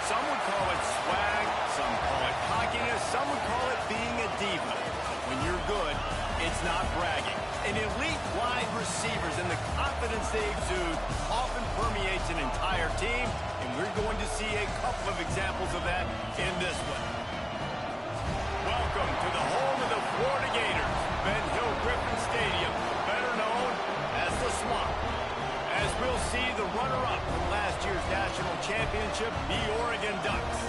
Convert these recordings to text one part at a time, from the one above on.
Some would call it swag, some call it cockiness, some would call it being a diva. When you're good, it's not bragging. An elite wide receivers and the confidence they exude often permeates an entire team, and we're going to see a couple of examples of that in this one. Welcome to the home of the Florida Gators, Ben Hill Griffin Stadium, better known as the Swamp. As we'll see the runner-up from last year's national championship, the Oregon Ducks,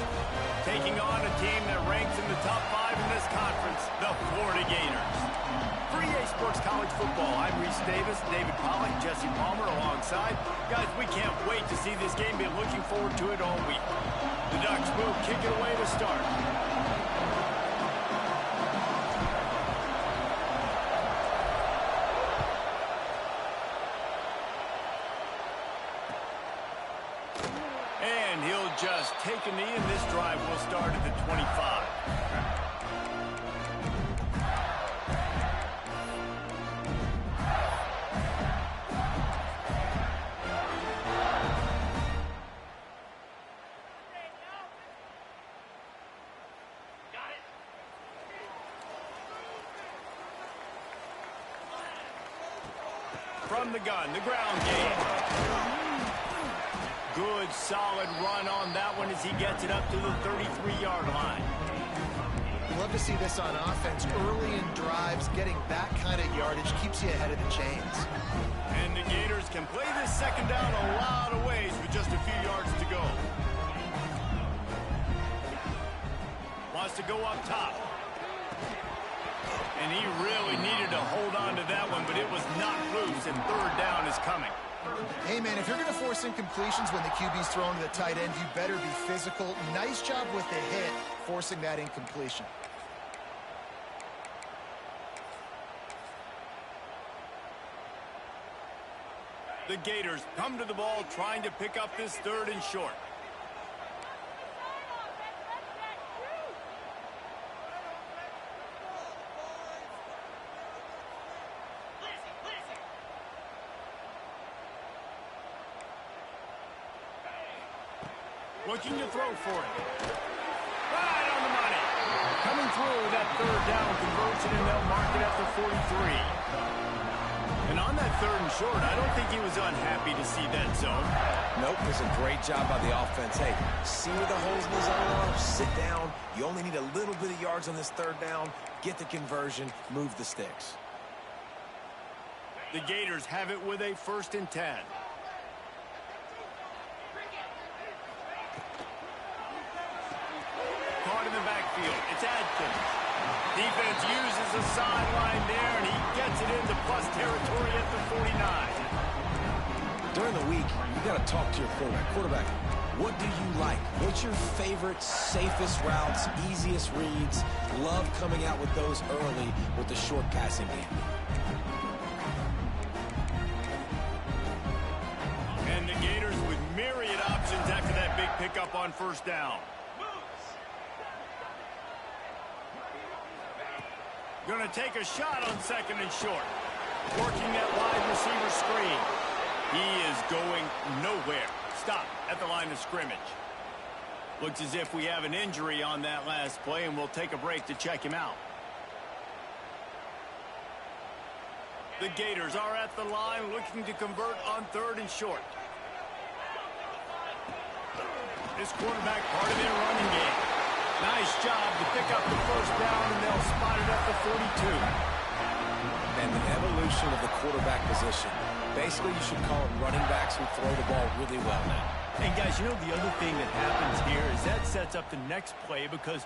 taking on a team that ranks in the top 5 in this conference, the Florida Gators. For EA Sports College Football, I'm Reese Davis, David Pollack, Jesse Palmer alongside. Guys, we can't wait to see this game. Been looking forward to it all week. The Ducks will kick it away to start. And he'll just take a knee, and this drive will start at the 25. From the gun, the ground game. Good, solid run on that one as he gets it up to the 33-yard line. You love to see this on offense. Early in drives, getting that kind of yardage keeps you ahead of the chains. And the Gators can play this second down a lot of ways with just a few yards to go. Wants to go up top. And he really needed to hold on to that one, but it was not loose, and third down is coming. Hey, man, if you're going to force incompletions when the QB's thrown to the tight end, you better be physical. Nice job with the hit, forcing that incompletion. The Gators come to the ball trying to pick up this third and short. Looking to throw for it. Right on the money. Coming through with that third down conversion, and they'll mark it at the 43. And on that third and short, I don't think he was unhappy to see that zone. Nope, it was a great job by the offense. Hey, see where the holes in the zone are? Sit down. You only need a little bit of yards on this third down. Get the conversion. Move the sticks. The Gators have it with a 1st and 10. Caught in the backfield. It's Adkins. Defense uses the sideline there, and he gets it into plus territory at the 49. During the week, you got to talk to your quarterback. Quarterback, what do you like? What's your favorite, safest routes, easiest reads? Love coming out with those early with the short passing game. And the Gators with myriad options after that big pickup on 1st down. Going to take a shot on 2nd and short. Working that wide receiver screen. He is going nowhere. Stop at the line of scrimmage. Looks as if we have an injury on that last play, and we'll take a break to check him out. The Gators are at the line looking to convert on 3rd and short. This quarterback part of their running game. Nice job to pick up the 1st down, and they'll spot it at the 42. And the evolution of the quarterback position. Basically, you should call them running backs who throw the ball really well now. And, guys, you know the other thing that happens here is that sets up the next play because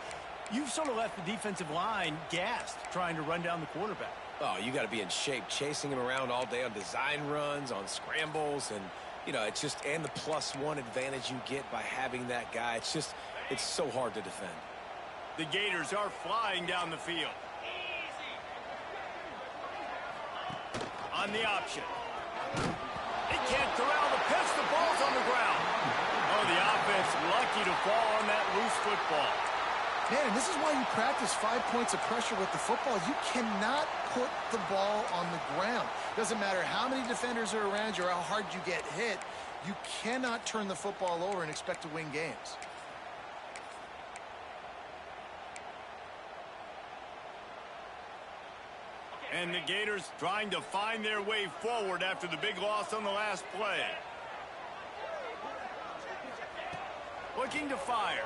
you've sort of left the defensive line gassed trying to run down the quarterback. Oh, you got to be in shape, chasing him around all day on design runs, on scrambles, and, you know, it's just, and the +1 advantage you get by having that guy. It's just, it's so hard to defend. The Gators are flying down the field. On the option. He can't corral the pitch. The ball's on the ground. Oh, the offense lucky to fall on that loose football. Man, and this is why you practice 5 points of pressure with the football. You cannot put the ball on the ground. Doesn't matter how many defenders are around you or how hard you get hit. You cannot turn the football over and expect to win games. And the Gators trying to find their way forward after the big loss on the last play. Looking to fire.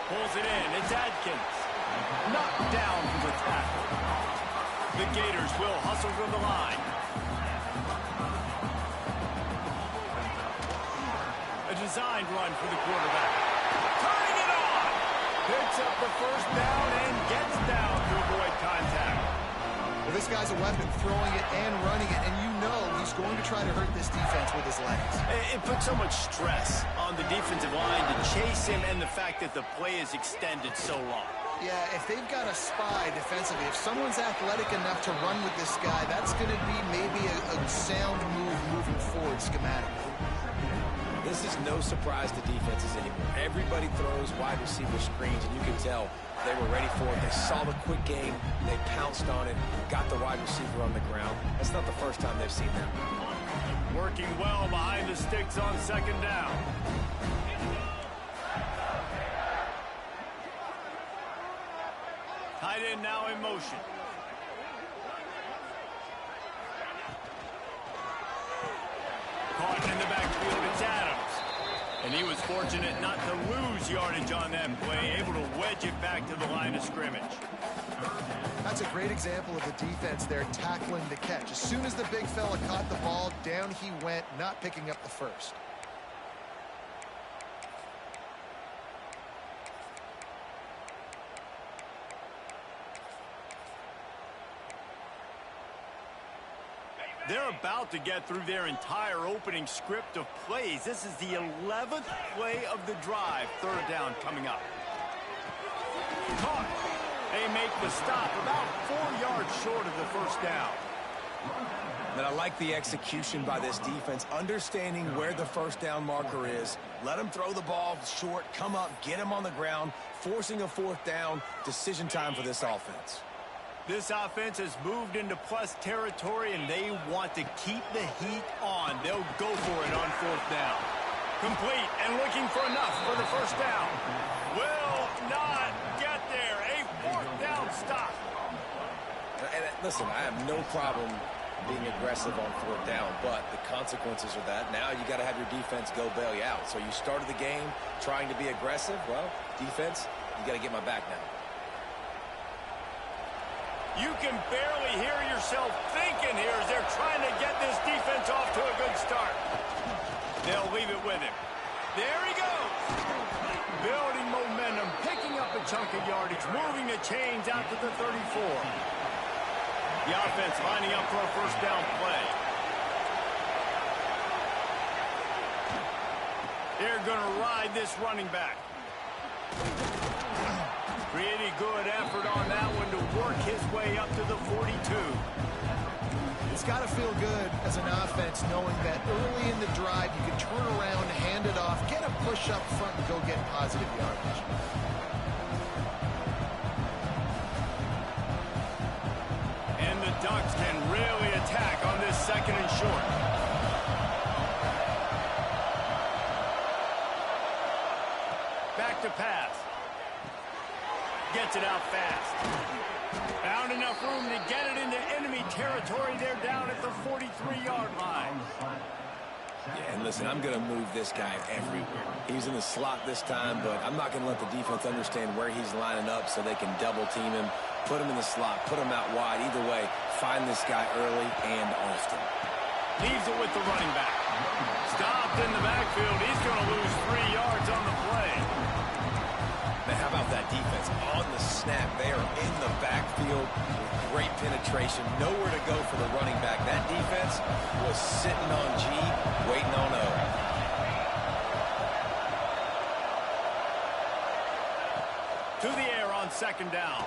Pulls it in. It's Adkins. Knocked down for the tackle. The Gators will hustle from the line. A designed run for the quarterback. Turning it on. Picks up the first down and gets down to avoid contact. Well, this guy's a weapon, throwing it and running it, and you know he's going to try to hurt this defense with his legs. It puts so much stress on the defensive line to chase him, and the fact that the play is extended so long. Yeah, if they've got a spy defensively, if someone's athletic enough to run with this guy, that's going to be maybe a sound move moving forward schematically. This is no surprise to defenses anymore. Everybody throws wide receiver screens, and you can tell they were ready for it. They saw the quick game. They pounced on it, got the wide receiver on the ground. That's not the first time they've seen that. Working well behind the sticks on second down. Tight end now in motion. Caught in the backfield, it's Adams. And he was fortunate not to lose yardage on that play, able to wedge it back to the line of scrimmage. That's a great example of the defense there tackling the catch. As soon as the big fella caught the ball, down he went, not picking up the first. They're about to get through their entire opening script of plays. This is the 11th play of the drive. Third down coming up. Caught. They make the stop about 4 yards short of the first down. And I like the execution by this defense, understanding where the first down marker is. Let them throw the ball short, come up, get him on the ground, forcing a fourth down. Decision time for this offense. This offense has moved into plus territory, and they want to keep the heat on. They'll go for it on fourth down. Complete and looking for enough for the first down. Will not get there. A fourth down stop. And listen, I have no problem being aggressive on fourth down, but the consequences are that now you got to have your defense go bail you out. So you started the game trying to be aggressive. Well, defense, you got to get my back now. You can barely hear yourself thinking here as they're trying to get this defense off to a good start. They'll leave it with him. There he goes. Building momentum, picking up a chunk of yardage, moving the chains out to the 34. The offense lining up for a first down play. They're going to ride this running back. Pretty good effort on that one to work his way up to the 42. It's got to feel good as an offense knowing that early in the drive you can turn around, hand it off, get a push up front, and go get positive yardage. And the Ducks can really attack on this second and short. Back to pass. Gets it out fast. Found enough room to get it into enemy territory. They're down at the 43-yard line. Yeah, and listen, I'm going to move this guy everywhere. He's in the slot this time, but I'm not going to let the defense understand where he's lining up so they can double team him, put him in the slot, put him out wide. Either way, find this guy early and often. Leaves it with the running back. Stopped in the backfield. He's going to lose 3 yards on the play. Now, how about that defense? On the snap, they are in the backfield with great penetration. Nowhere to go for the running back. That defense was sitting on G, waiting on O. To the air on second down.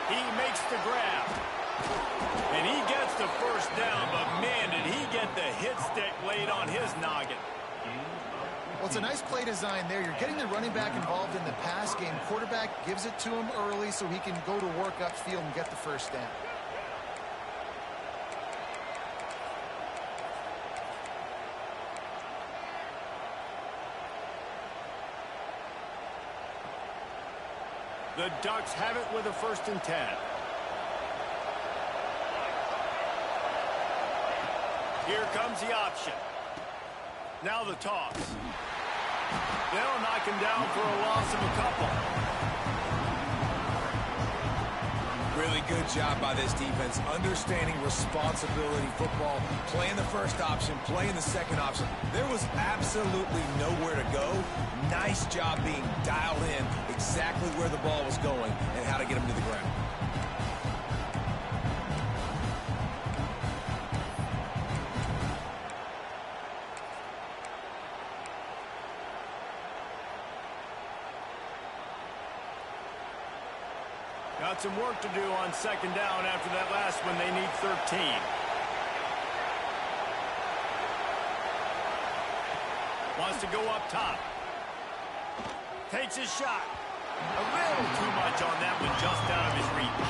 He makes the grab. And he gets the first down, but man, did he get the hit stick laid on his noggin. Well, it's a nice play design there. You're getting the running back involved in the pass game. Quarterback gives it to him early so he can go to work upfield and get the first down. The Ducks have it with a 1st and 10. Here comes the option. Now the toss. They'll knock him down for a loss of a couple. Really good job by this defense, understanding responsibility football, playing the first option, playing the second option. There was absolutely nowhere to go. Nice job being dialed in exactly where the ball was going and how to get him to the ground. Got some work to do on second down after that last one. They need 13. Wants to go up top. Takes his shot. A little too much on that one, just out of his reach.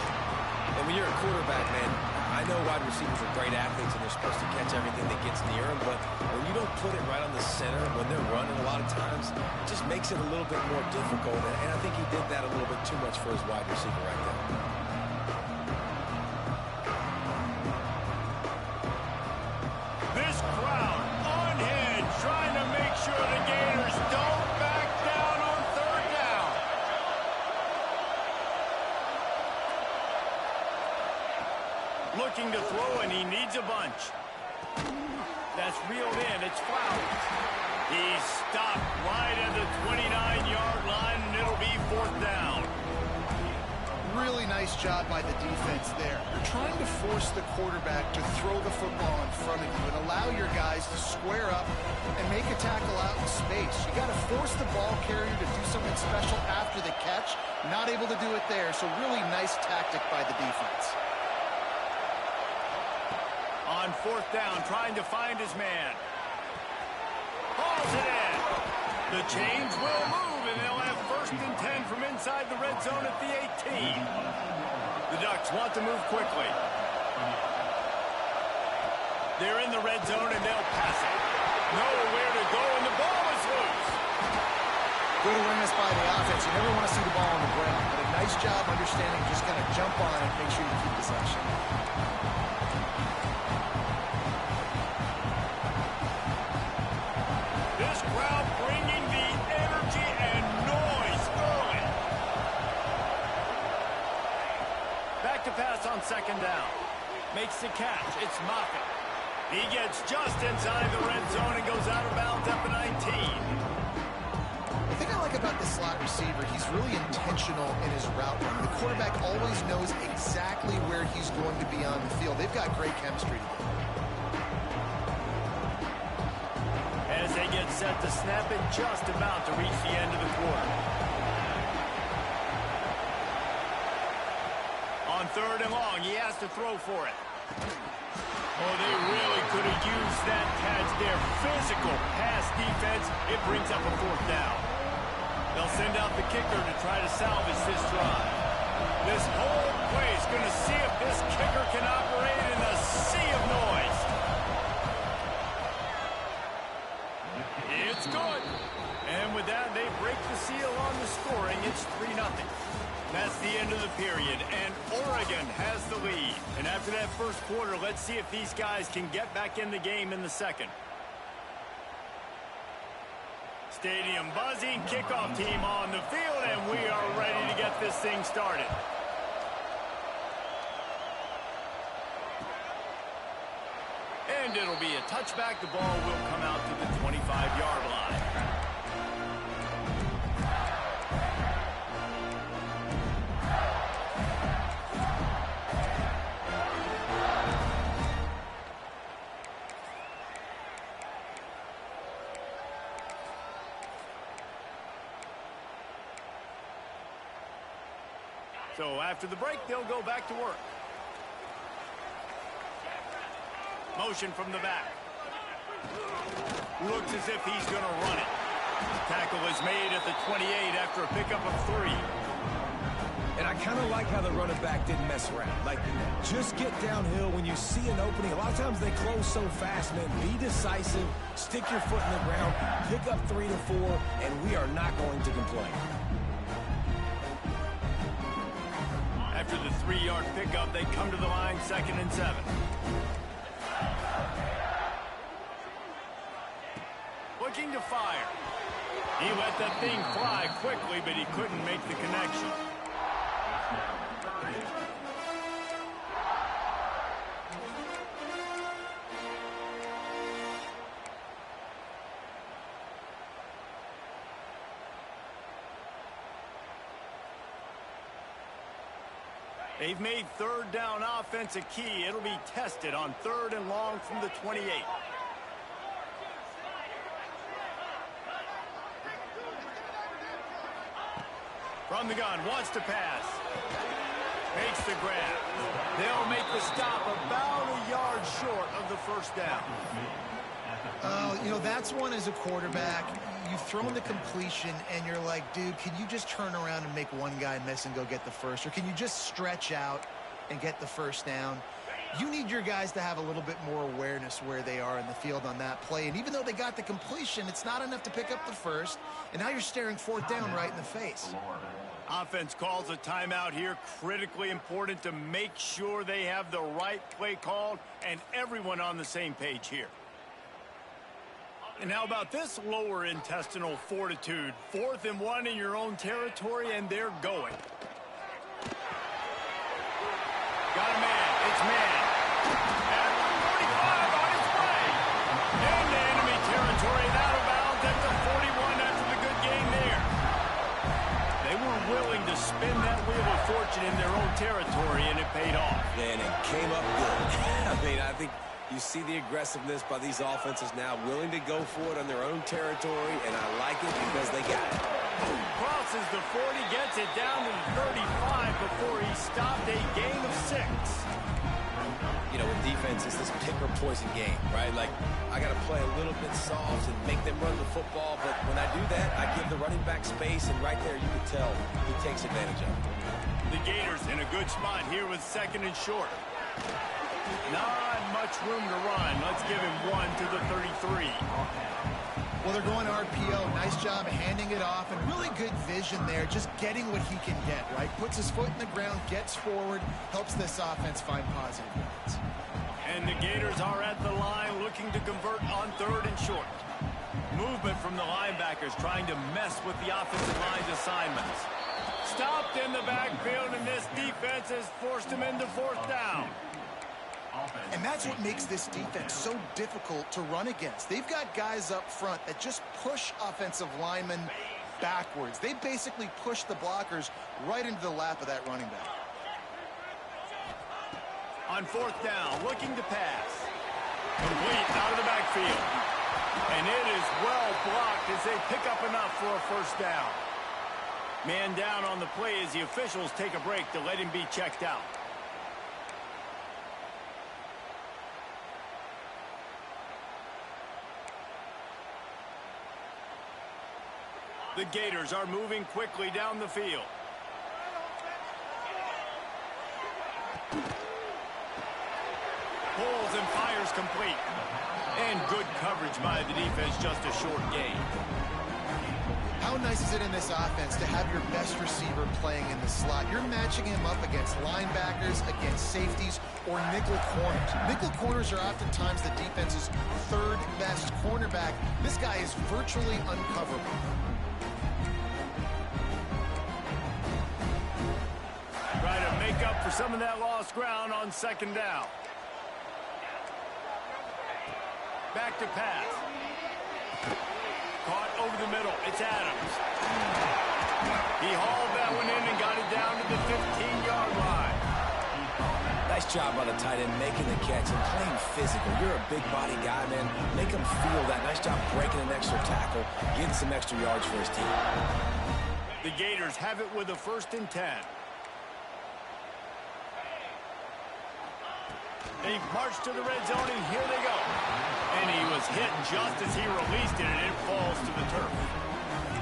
And when you're a quarterback, man, I know wide receivers are great athletes and they're supposed to catch everything that gets near them, but when you don't put it right on the center, when they're running a lot of times, it just makes it a little bit more difficult. And I think he did that a little bit too much for his wide receiver right there. This crowd unhinged, trying to make sure the Gators don't back down on third down. Looking to throw, and he needs a bunch. That's reeled in. It's Flowers. He's stopped right at the 29-yard line, and it'll be fourth down. Really nice job by the defense there. You're trying to force the quarterback to throw the football in front of you and allow your guys to square up and make a tackle out in space. You got to force the ball carrier to do something special after the catch. Not able to do it there, so really nice tactic by the defense. On fourth down, trying to find his man. Hauls it in. The chains will move, and they'll have first and 10 from inside the red zone at the 18. The Ducks want to move quickly. They're in the red zone, and they'll pass it. Nowhere to go, and the ball is loose. Good awareness by the offense. You never want to see the ball on the ground, but a nice job understanding just kind of jump on it and make sure you keep possession. This crowd bringing the energy and noise early. Back to pass on second down. Makes the catch. It's Moffitt. He gets just inside the red zone and goes out of bounds at the 19. The thing I like about this slot receiver, he's really intentional in his route running. The quarterback always knows exactly where he's going to be on the field. They've got great chemistry together. As they get set to snap it, just about to reach the end of the quarter. On third and long, he has to throw for it. Oh, they really could have used that catch there. Physical pass defense. It brings up a fourth down. They'll send out the kicker to try to salvage this drive. This whole play is going to see if this kicker can operate in a sea of noise. It's good. And with that, they break the seal on the scoring. It's 3-0. That's the end of the period, and Oregon has the lead. And after that first quarter, let's see if these guys can get back in the game in the second. Stadium buzzing, kickoff team on the field, and we are ready to get this thing started. And it'll be a touchback. The ball will come out to the 25-yard line. So after the break, they'll go back to work. Motion from the back. Looks as if he's going to run it. Tackle is made at the 28 after a pickup of 3. And I kind of like how the running back didn't mess around. Like, just get downhill when you see an opening. A lot of times they close so fast, man. Be decisive, stick your foot in the ground, pick up 3 to 4, and we are not going to complain. After the 3-yard pickup, they come to the line, 2nd and 7. looking to fire. He let that thing fly quickly, but he couldn't make the connection. They've made third down offense a key. It'll be tested on 3rd and long from the 28. From the gun, wants to pass. Makes the grab. They'll make the stop about a yard short of the first down. You know, that's one as a quarterback. You've thrown the completion, and you're like, dude, can you just turn around and make one guy miss and go get the first? Or can you just stretch out and get the first down? You need your guys to have a little bit more awareness where they are in the field on that play. And even though they got the completion, it's not enough to pick up the first. And now you're staring 4th down right in the face. Offense calls a timeout here. Critically important to make sure they have the right play called and everyone on the same page here. And how about this lower intestinal fortitude? 4th and 1 in your own territory, and they're going. Got a man. It's man. At 45 on his way. Into enemy territory and out of bounds at the 41 after the good game there. They were willing to spin that wheel of fortune in their own territory, and it paid off. And it came up good. I mean, I think you see the aggressiveness by these offenses now, willing to go for it on their own territory, and I like it because they got it. Crosses the 40, gets it down to the 35 before he stopped a gain of 6. You know, with defense, it's this pick or poison game, right? Like, I got to play a little bit soft and make them run the football, but when I do that, I give the running back space, and right there you can tell he takes advantage of it. The Gators in a good spot here with 2nd and short. Not much room to run. Let's give him 1 to the 33. Well, they're going RPO. Nice job handing it off, and really good vision there, just getting what he can get, right? Puts his foot in the ground, gets forward, helps this offense find positive yards. And the Gators are at the line looking to convert on 3rd and short. Movement from the linebackers trying to mess with the offensive line's assignments. Stopped in the backfield, and this defense has forced him into 4th down. And that's what makes this defense so difficult to run against. They've got guys up front that just push offensive linemen backwards. They basically push the blockers right into the lap of that running back. On 4th down, looking to pass. Complete out of the backfield. And it is well blocked as they pick up enough for a first down. Man down on the play as the officials take a break to let him be checked out. The Gators are moving quickly down the field. Pulls and fires complete. And good coverage by the defense, just a short gain. How nice is it in this offense to have your best receiver playing in the slot? You're matching him up against linebackers, against safeties, or nickel corners. Nickel corners are oftentimes the defense's 3rd best cornerback. This guy is virtually uncoverable. Try to make up for some of that lost ground on 2nd down. Back to pass. Caught over the middle. It's Adams. He hauled that one in and got it down to the 15-yard line. Nice job by the tight end making the catch and playing physical. You're a big body guy, man. Make him feel that. Nice job breaking an extra tackle, getting some extra yards for his team. The Gators have it with a 1st and 10. They march to the red zone, and here they go. And he was hit just as he released it, and it falls to the turf.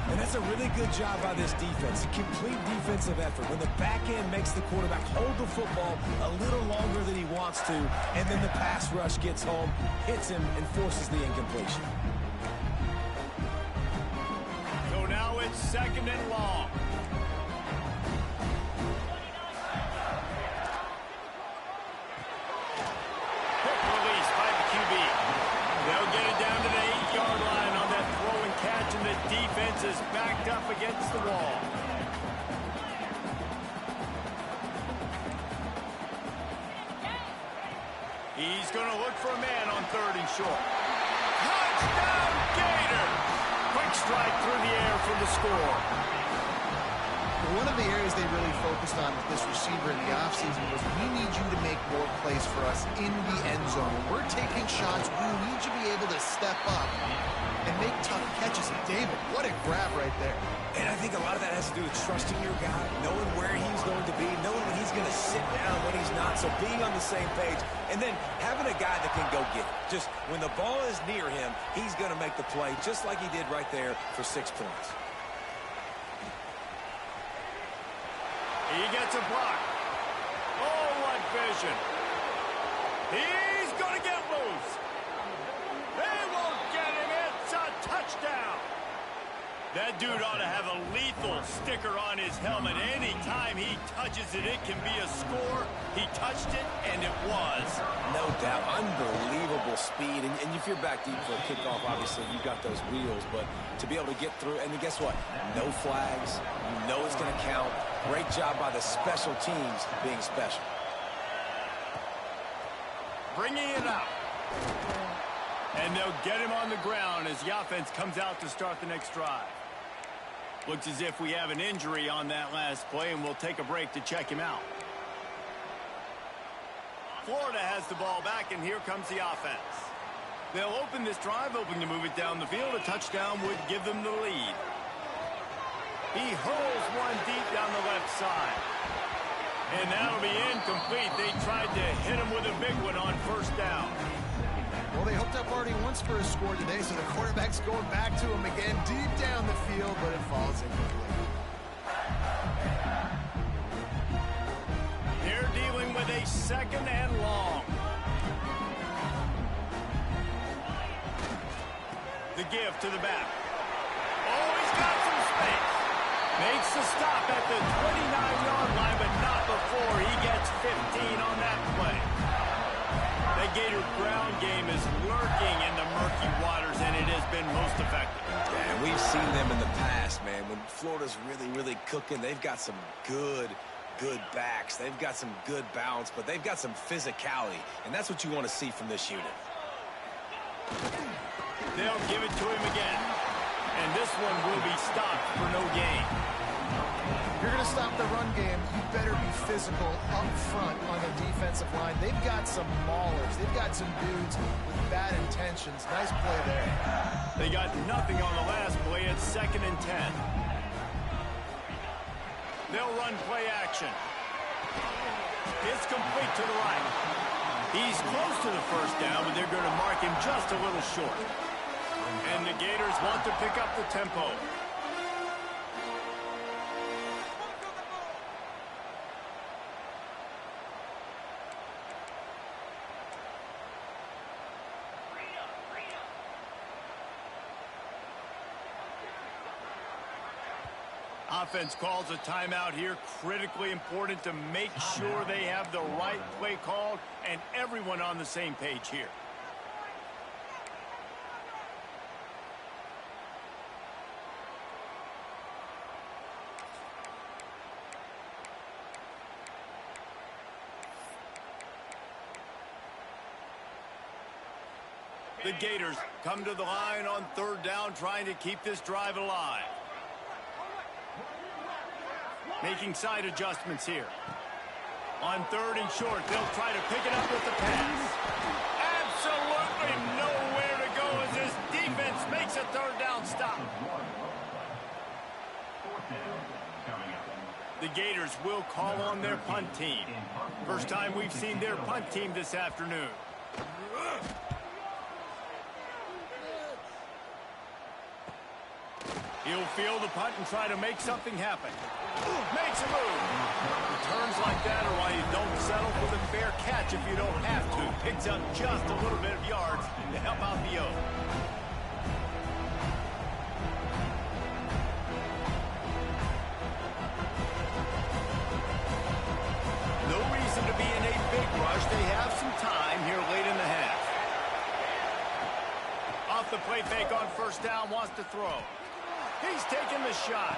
And that's a really good job by this defense. A complete defensive effort. When the back end makes the quarterback hold the football a little longer than he wants to, and then the pass rush gets home, hits him, and forces the incompletion. So now it's 2nd and long. Quick release by the QB. They'll get it down to the 8-yard line on that throw He's going to look for a man on 3rd and short. Touchdown, Gator! Quick strike through the air for the score. One of the areas they really focused on with this receiver in the offseason was we need you to make more plays for us in the end zone. When we're taking shots, we need you to be able to step up and make tough catches. And David, what a grab right there. And I think a lot of that has to do with trusting your guy, knowing where he's going to be, knowing when he's going to sit down, when he's not. So being on the same page, and then having a guy that can go get it. Just when the ball is near him, he's going to make the play just like he did right there for 6 points. He gets a block. Oh, what vision. He's going to get loose. They won't get him. It's a touchdown. That dude ought to have a lethal sticker on his helmet. Anytime he touches it, it can be a score. He touched it, and it was. No doubt. Unbelievable speed. And if you're back deep for a kickoff, obviously, you've got those wheels. But to be able to get through, and then guess what? No flags. You know it's going to count. Great job by the special teams being special. Bringing it up. And they'll get him on the ground as the offense comes out to start the next drive. Looks as if we have an injury on that last play, and we'll take a break to check him out. Florida has the ball back, and here comes the offense. They'll open this drive, hoping to move it down the field. A touchdown would give them the lead. He hurls one deep down the left side. And that'll be incomplete. They tried to hit him with a big one on 1st down. Well, they hooked up already once for a score today, so the quarterback's going back to him again deep down the field, but it falls incomplete. They're dealing with a 2nd and long. The give to the back. Oh, he's got some space. Makes the stop at the 29-yard line, but not before he gets 15 on that play. The Gator ground game is lurking in the murky waters, and it has been most effective. Yeah, and we've seen them in the past, man. When Florida's really, really cooking, they've got some good backs. They've got some good balance, but they've got some physicality, and that's what you want to see from this unit. They'll give it to him again, and this one will be stopped for no gain. If you're going to stop the run game, you better be physical up front on the defensive line. They've got some maulers. They've got some dudes with bad intentions. Nice play there. They got nothing on the last play. It's 2nd and 10. They'll run play action. It's complete to the right. He's close to the 1st down, but they're going to mark him just a little short. And the Gators want to pick up the tempo. Offense calls a timeout here. Critically important to make sure they have the right play called and everyone on the same page here. The Gators come to the line on 3rd down, trying to keep this drive alive. Making side adjustments here. On 3rd and short, they'll try to pick it up with the pass. Absolutely nowhere to go as this defense makes a 3rd down stop. The Gators will call on their punt team. First time we've seen their punt team this afternoon. He'll field the punt and try to make something happen. Makes a move. Returns like that are why you don't settle for the fair catch if you don't have to. Picks up just a little bit of yards to help out the O. No reason to be in a big rush. They have some time here late in the half. Off the play fake on 1st down, wants to throw. He's taking the shot.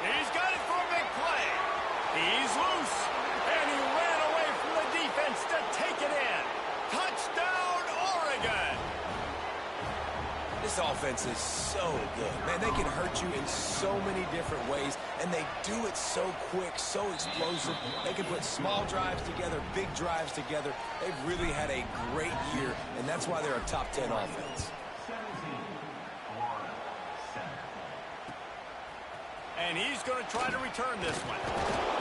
He's got it for a big play. He's loose, and he ran away from the defense to take it in. This offense is so good. Man, they can hurt you in so many different ways, and they do it so quick, so explosive. They can put small drives together, big drives together. They've really had a great year, and that's why they're a top 10 offense. And he's going to try to return this one.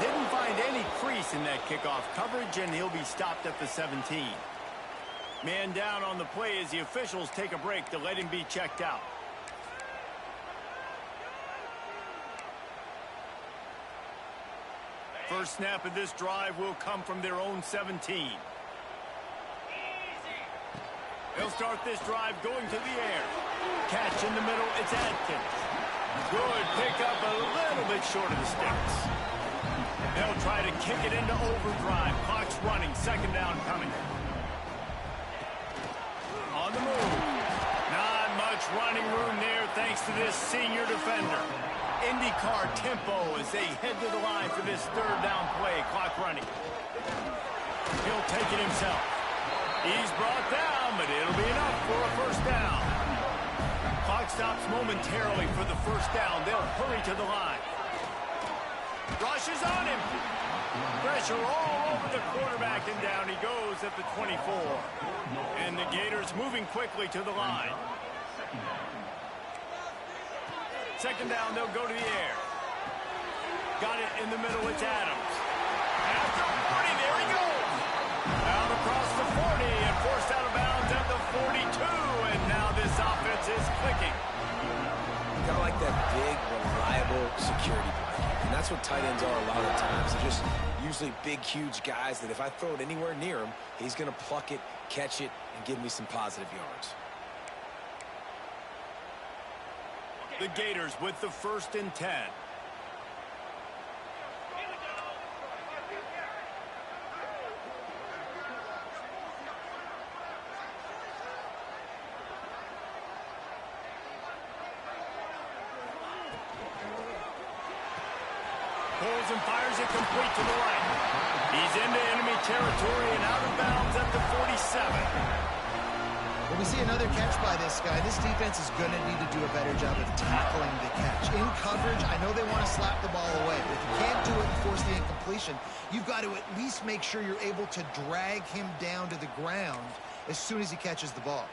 Didn't find any crease in that kickoff coverage, and he'll be stopped at the 17. Man down on the play as the officials take a break to let him be checked out. First snap of this drive will come from their own 17. They'll start this drive going to the air. Catch in the middle, it's Adkins. Good pickup, a little bit short of the sticks. They'll try to kick it into overdrive. Clock's running, second down coming. On the move. Not much running room there thanks to this senior defender. IndyCar tempo as they head to the line for this third down play. Clock running. He'll take it himself. He's brought down, but it'll be enough for a first down. Clock stops momentarily for the first down. They'll hurry to the line. Rush is on him. Pressure all over the quarterback, and down he goes at the 24. And the Gators moving quickly to the line. Second down, they'll go to the air. Got it in the middle, it's Adams. At the 40, there he goes. Out across the 40 and forced out of bounds at the 42. And now this offense is clicking. Kind of like that big, reliable security blanket. And that's what tight ends are a lot of times. They're just usually big, huge guys that if I throw it anywhere near him, he's going to pluck it, catch it, and give me some positive yards. The Gators with the 1st and 10. Pulls and fires it complete to the right. He's into enemy territory and out of bounds at the 47. When we see another catch by this guy, this defense is going to need to do a better job of tackling the catch. In coverage, I know they want to slap the ball away, but if you can't do it and force the incompletion, you've got to at least make sure you're able to drag him down to the ground as soon as he catches the ball.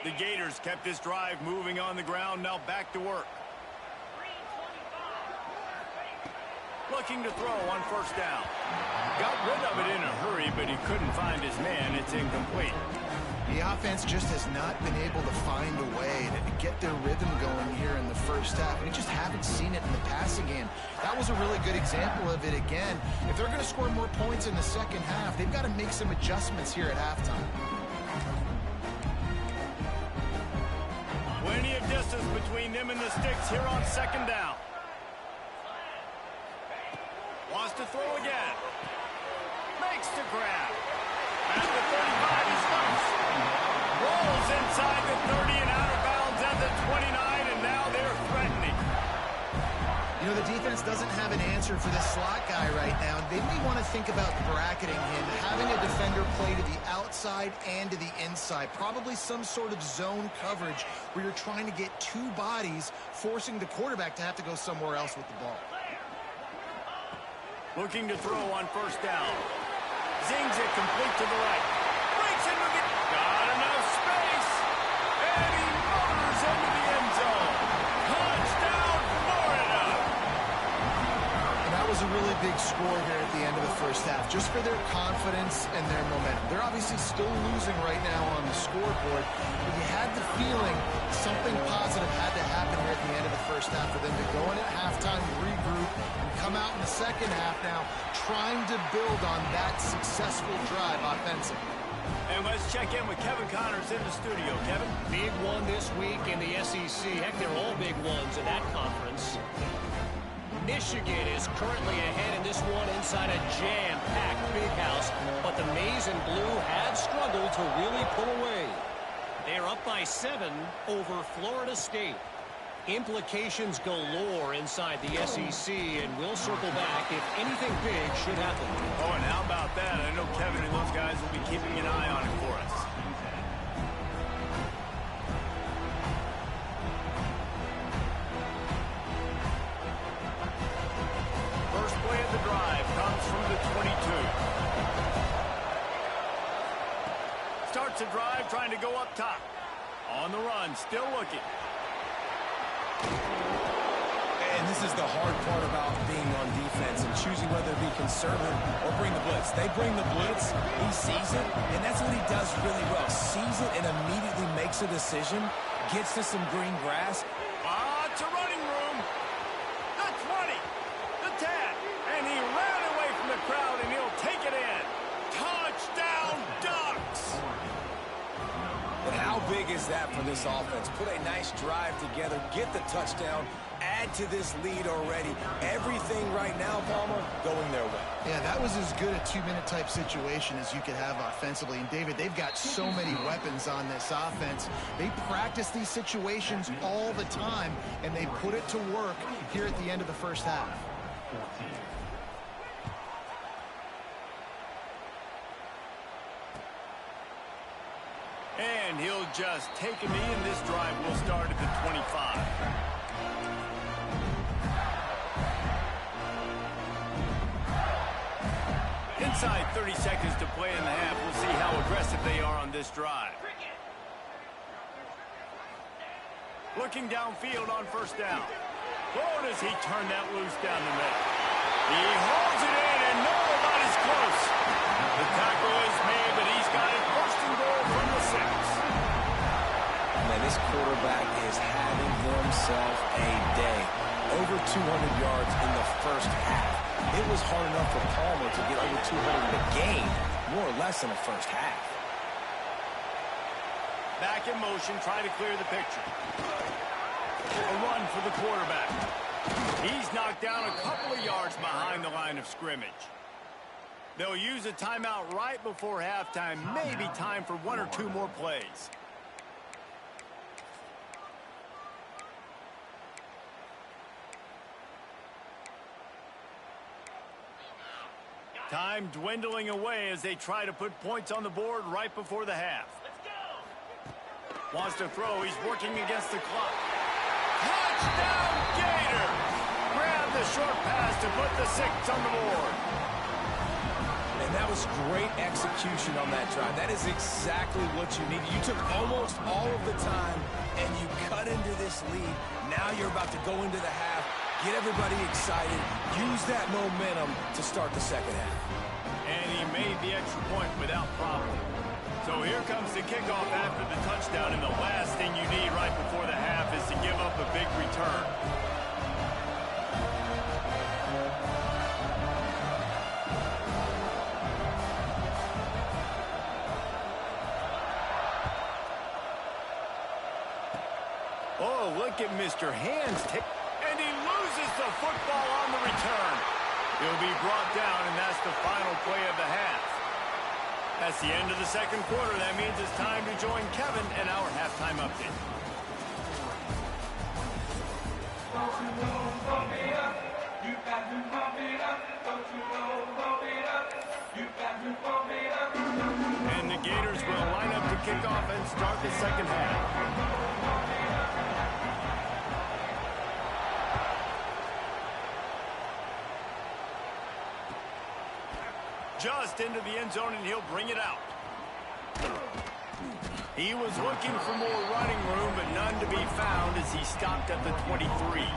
The Gators kept this drive moving on the ground, now back to work. Looking to throw on first down. Got rid of it in a hurry, but he couldn't find his man. It's incomplete. The offense just has not been able to find a way to get their rhythm going here in the first half. We just haven't seen it in the passing game. That was a really good example of it again. If they're going to score more points in the second half, they've got to make some adjustments here at halftime. Plenty of distance between them and the sticks here on second down. Wants to throw again. Makes the grab. At the 35, he stops. Rolls inside the 30 and out of bounds at the 29, and now they're threatening. You know, the defense doesn't have an answer for this slot guy right now. They may want to think about bracketing him, having a defender play to the outside and to the inside. Probably some sort of zone coverage where you're trying to get two bodies, forcing the quarterback to have to go somewhere else with the ball. Looking to throw on first down. Zings it complete to the right. Breaks into the... Got enough space. And he motors into the end zone. Touchdown, Florida. And that was a really big score here at the end of the first half, just for their confidence and their momentum. They're obviously still losing right now on the scoreboard, but you had the feeling something positive had to happen here at the end of the first half for them to go in at halftime, regroup, and come out in the second half now trying to build on that successful drive offensively. And let's check in with Kevin Connors in the studio. Kevin? Big one this week in the SEC. Heck, they're all big ones in that conference. Michigan is currently ahead in this one inside a jam-packed big house, but the Maize and Blue have struggled to really pull away. They're up by 7 over Florida State. Implications galore inside the SEC, and we'll circle back if anything big should happen. Oh, and how about that? I know Kevin and those guys will be keeping an eye on it for us. First play of the drive comes from the 22. Starts a drive trying to go up top. On the run, still looking. And this is the hard part about being on defense and choosing whether to be conservative or bring the blitz. They bring the blitz, he sees it, and that's what he does really well. Sees it and immediately makes a decision, gets to some green grass. It's a running room. The 20, the 10, and he ran away from the crowd, and he'll take it in. Touchdown, Ducks! But how big is that for this offense? Put a nice drive together, get the touchdown, add to this lead already. Everything right now, Palmer, going their way. Yeah, that was as good a two-minute type situation as you could have offensively. And, David, they've got so many weapons on this offense. They practice these situations all the time, and they put it to work here at the end of the first half. And he'll just take a knee, and this drive will start at the 25. Inside 30 seconds to play in the half. We'll see how aggressive they are on this drive. Looking downfield on first down. Oh, does he turn that loose down the middle? He holds it in, and nobody's close. The tackle is made, but he's got it first and goal from the 6. Man, this quarterback is having himself a day. Over 200 yards in the first half. It was hard enough for Palmer to get over 200 in the game, more or less in the first half. Back in motion, trying to clear the picture. A run for the quarterback. He's knocked down a couple of yards behind the line of scrimmage. They'll use a timeout right before halftime. Maybe time for one or two more plays. Time dwindling away as they try to put points on the board right before the half. Wants to throw. He's working against the clock. Touchdown, Gator! Grab the short pass to put the 6 on the board. And that was great execution on that drive. That is exactly what you need. You took almost all of the time, and you cut into this lead. Now you're about to go into the half, get everybody excited, use that momentum to start the second half. And he made the extra point without problem. So here comes the kickoff after the touchdown, and the last thing you need right before the half is to give up a big return. Oh, look at Mr. Hands. And he loses the football on the return. He'll be brought down, and that's the final play of the half. That's the end of the second quarter. That means it's time to join Kevin and our halftime update. And the Gators will line up to kick off and start the second half. Just into the end zone, and he'll bring it out. He was looking for more running room, but none to be found as he stopped at the 23.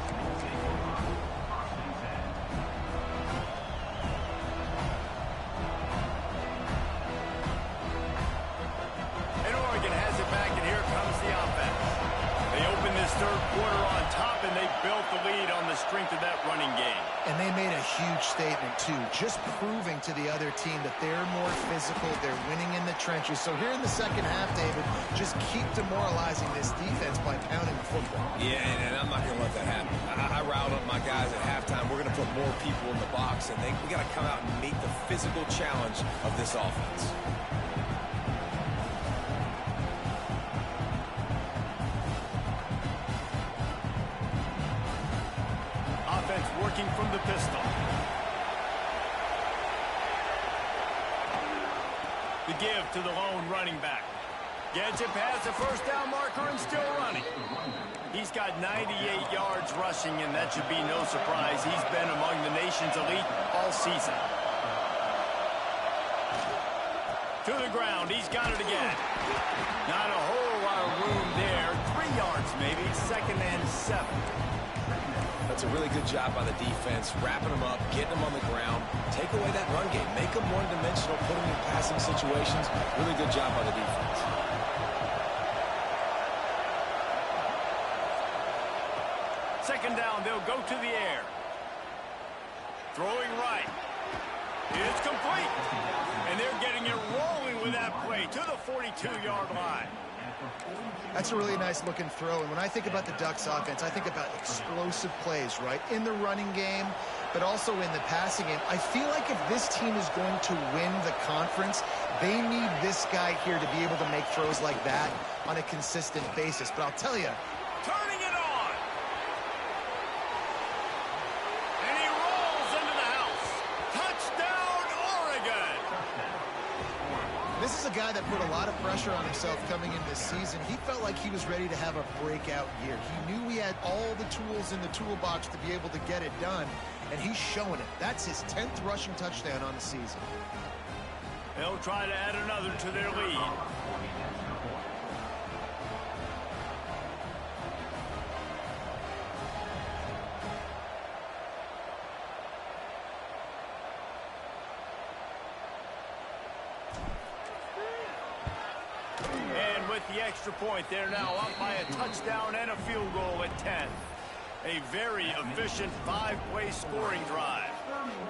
And Oregon has it back, and here comes the offense. They open this third quarter on top, and they built the lead on the strength of that running game. And they made a huge statement, too, just proving to the other team that they're more physical, they're winning in the trenches. So here in the second half, David, just keep demoralizing this defense by pounding the football. Yeah, and I'm not going to let that happen. I riled up my guys at halftime. We're going to put more people in the box, and we got to come out and meet the physical challenge of this offense. working from the pistol. The give to the lone running back. Gets it past the first down marker and still running. He's got 98 yards rushing, and that should be no surprise. He's been among the nation's elite all season. To the ground. He's got it again. Not a whole lot of room there. 3 yards maybe. 2nd and 7. That's a really good job by the defense, wrapping them up, getting them on the ground. Take away that run game. Make them one-dimensional, put them in passing situations. Really good job by the defense. Second down, they'll go to the air. Throwing right. It's complete. And they're getting it rolling with that play to the 42-yard line. That's a really nice looking throw. And when I think about the Ducks offense, I think about explosive plays, right? In the running game, but also in the passing game. I feel like if this team is going to win the conference, they need this guy here to be able to make throws like that on a consistent basis. But I'll tell you, Turning it on. And he rolls into the house. Touchdown, Oregon. this is a guy that put a lot of pressure on himself coming into this season. He felt like he was ready to have a breakout year. He knew he had all the tools in the toolbox to be able to get it done, and he's showing it. That's his 10th rushing touchdown on the season. They'll try to add another to their lead. And with the extra point, they're now up by a touchdown and a field goal at 10. A very efficient 5-play scoring drive.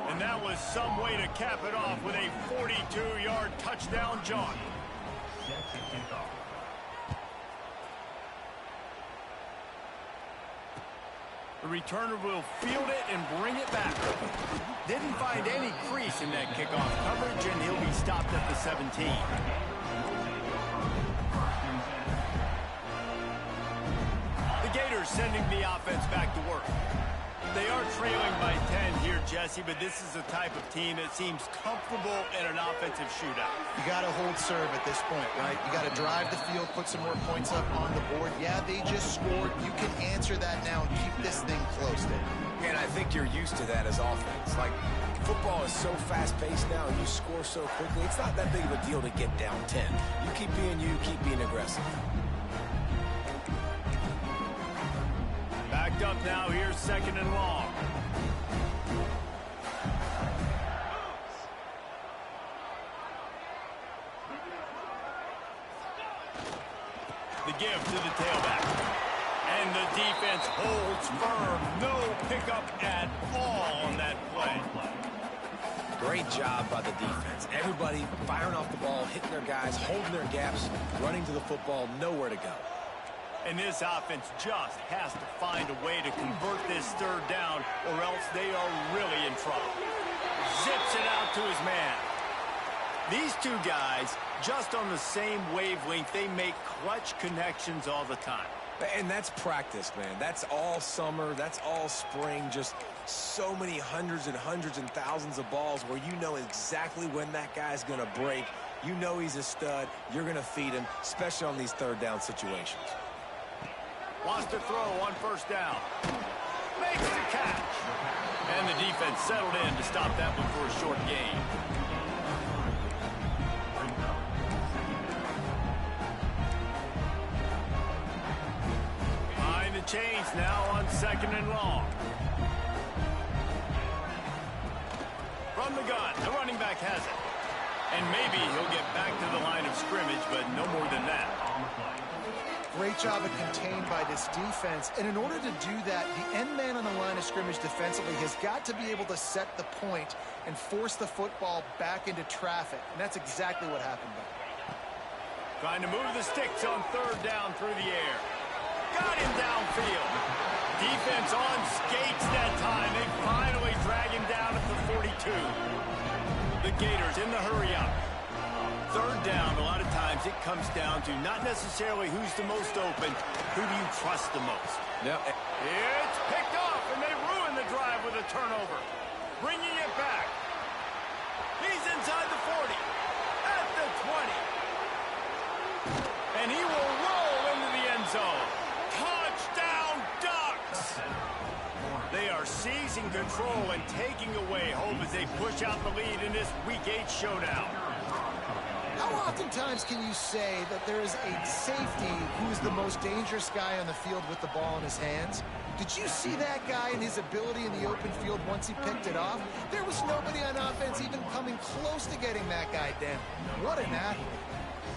And that was some way to cap it off with a 42-yard touchdown jaunt. The returner will field it and bring it back. Didn't find any crease in that kickoff coverage, and he'll be stopped at the 17. The Gators sending the offense back to work. They are trailing by 10 here, Jesse, but this is the type of team that seems comfortable in an offensive shootout. You got to hold serve at this point, right? You got to drive the field, put some more points up on the board. Yeah, they just scored. You can answer that now and keep this thing close, Dave. And I think you're used to that as offense. Like, football is so fast-paced now, and you score so quickly, it's not that big of a deal to get down 10. You keep being you, keep being aggressive. Backed up now, here's 2nd and long. The give to the tailback. And the defense holds firm. No pickup at all on that play. Great job by the defense. Everybody firing off the ball, hitting their guys, holding their gaps, running to the football, nowhere to go. And this offense just has to find a way to convert this 3rd down, or else they are really in trouble. Zips it out to his man. These two guys, just on the same wavelength, they make clutch connections all the time. And that's practice, man. That's all summer. That's all spring. Just so many hundreds and thousands of balls where you know exactly when that guy's going to break. You know he's a stud. You're going to feed him, especially on these 3rd down situations. Wants to throw on 1st down. Makes the catch. And the defense settled in to stop that one for a short gain. Behind the chains now on 2nd and long. From the gun, the running back has it. And maybe he'll get back to the line of scrimmage, but no more than that. Great job of contained by this defense. And in order to do that, the end man on the line of scrimmage defensively has got to be able to set the point and force the football back into traffic. And that's exactly what happened there. Trying to move the sticks on 3rd down through the air. Got him downfield. Defense on skates that time. They finally drag him down at the 42. The Gators in the hurry up. 3rd down, a lot of times it comes down to not necessarily who's the most open, who do you trust the most? Yep. It's picked off, and they ruin the drive with a turnover. Bringing it back. He's inside the 40. At the 20. And he will roll into the end zone. Touchdown, Ducks! They are seizing control and taking away hope as they push out the lead in this Week 8 showdown. How oftentimes can you say that there is a safety who is the most dangerous guy on the field with the ball in his hands? Did you see that guy and his ability in the open field once he picked it off? There was nobody on offense even coming close to getting that guy down. What an athlete.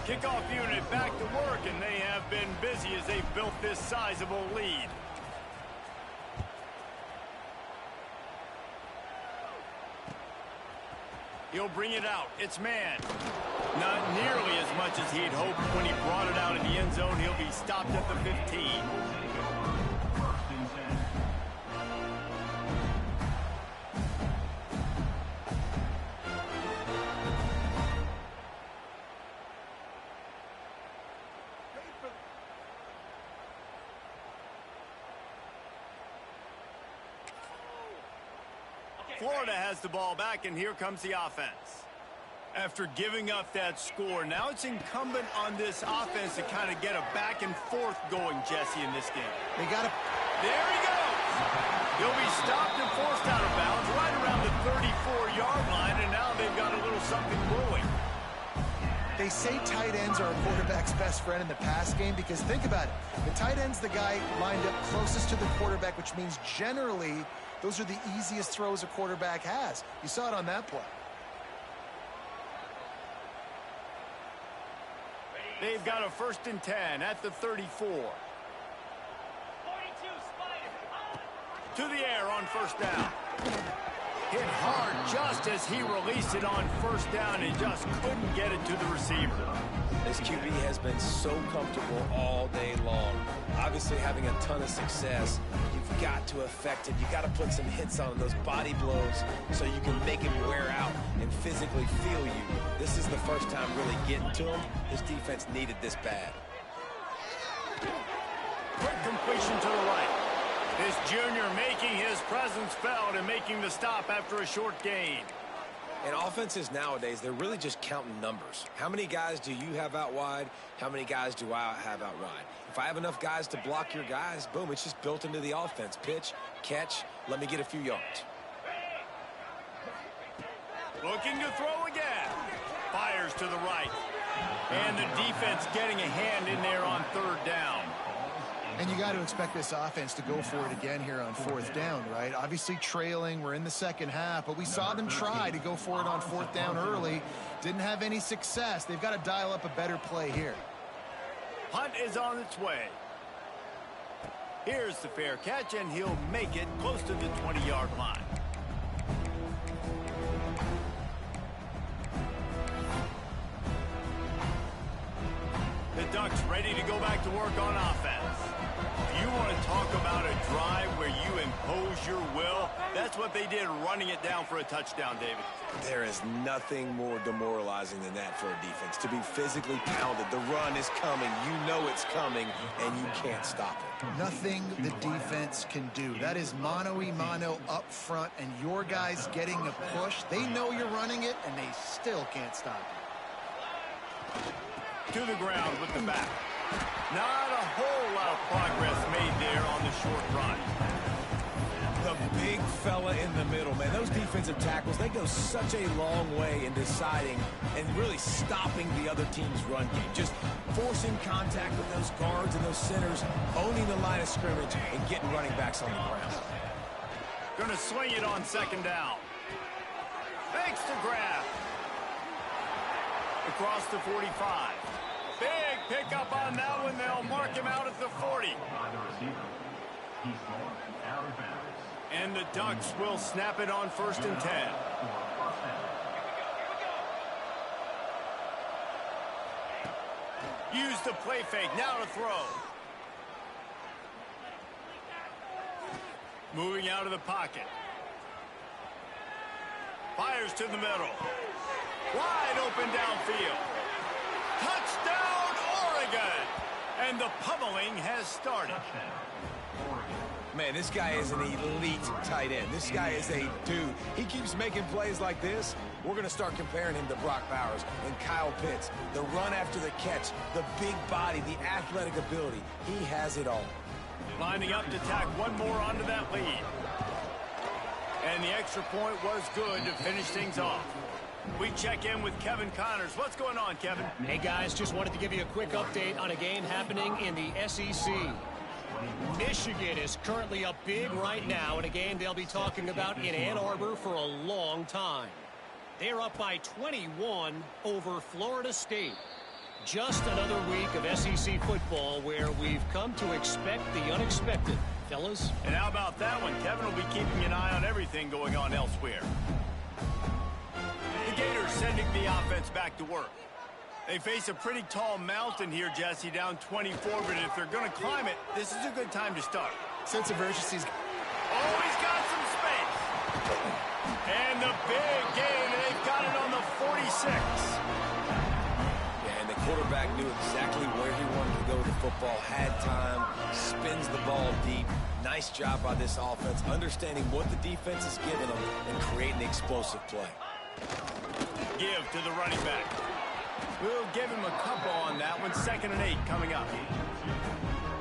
Kickoff unit back to work, and they have been busy as they've built this sizable lead. He'll bring it out. It's man. Not nearly as much as he'd hoped when he brought it out in the end zone. He'll be stopped at the 15. Florida has the ball back, and here comes the offense. After giving up that score, now it's incumbent on this offense to kind of get a back and forth going, Jesse, in this game. They got to... There he goes! He'll be stopped and forced out of bounds right around the 34-yard line, and now they've got a little something brewing. They say tight ends are a quarterback's best friend in the pass game because think about it. The tight end's the guy lined up closest to the quarterback, which means generally those are the easiest throws a quarterback has. You saw it on that play. They've got a 1st and 10 at the 34. To the air on 1st down. Hit hard just as he released it on 1st down and just couldn't get it to the receiver. This QB has been so comfortable all day long. Obviously having a ton of success. You've got to affect it. You've got to put some hits on those body blows so you can make him wear out and physically feel you. This is the first time really getting to him. His defense needed this bad. Quick completion to the right. This junior making his presence felt and making the stop after a short gain. And offenses nowadays, they're really just counting numbers. How many guys do you have out wide? How many guys do I have out wide? If I have enough guys to block your guys, boom, it's just built into the offense. Pitch, catch, let me get a few yards. Looking to throw again. Fires to the right. And the defense getting a hand in there on 3rd down. And you got to expect this offense to go for it again here on 4th down, right? Obviously trailing, we're in the second half, but we saw them try to go for it on 4th down early. Didn't have any success. They've got to dial up a better play here. Punt is on its way. Here's the fair catch, and he'll make it close to the 20-yard line. The Ducks ready to go back to work on offense. You want to talk about a drive where you impose your will? That's what they did, running it down for a touchdown, David. There is nothing more demoralizing than that for a defense. To be physically pounded. The run is coming. You know it's coming, and you can't stop it. Nothing the defense can do. That is mano-a-mano up front, and your guys getting a push. They know you're running it, and they still can't stop it. To the ground with the back. Not a whole lot of progress made there on the short run. The big fella in the middle, man. Those defensive tackles, they go such a long way in deciding and really stopping the other team's run game. Just forcing contact with those guards and those centers, owning the line of scrimmage, and getting running backs on the ground. Going to swing it on 2nd down. Fakes to grab. Across the 45. Big pickup on that one. They'll mark him out at the 40. And the Ducks will snap it on 1st and 10. Use the play fake. Now to throw. Moving out of the pocket. Fires to the middle. Wide open downfield. Touchdown, Oregon! And the pummeling has started. Man, this guy is an elite tight end. This guy is a dude. He keeps making plays like this. We're going to start comparing him to Brock Bowers and Kyle Pitts. The run after the catch, the big body, the athletic ability. He has it all. Lining up to tack one more onto that lead. And the extra point was good to finish things off. We check in with Kevin Connors. What's going on, Kevin? Hey, guys, just wanted to give you a quick update on a game happening in the SEC. Michigan is currently up big right now in a game they'll be talking about in Ann Arbor for a long time. They're up by 21 over Florida State. Just another week of SEC football where we've come to expect the unexpected, fellas. And how about that one? Kevin will be keeping an eye on everything going on elsewhere. The Gators sending the offense back to work. They face a pretty tall mountain here, Jesse, down 24, but if they're going to climb it, this is a good time to start. Sense of urgency. Oh, he's got some space. And the big game, and they've got it on the 46. Yeah, and the quarterback knew exactly where he wanted to go with the football, had time, spins the ball deep. Nice job by this offense, understanding what the defense is giving them and creating the explosive play. Give to the running back. We'll give him a couple on that one. 2nd and 8 coming up.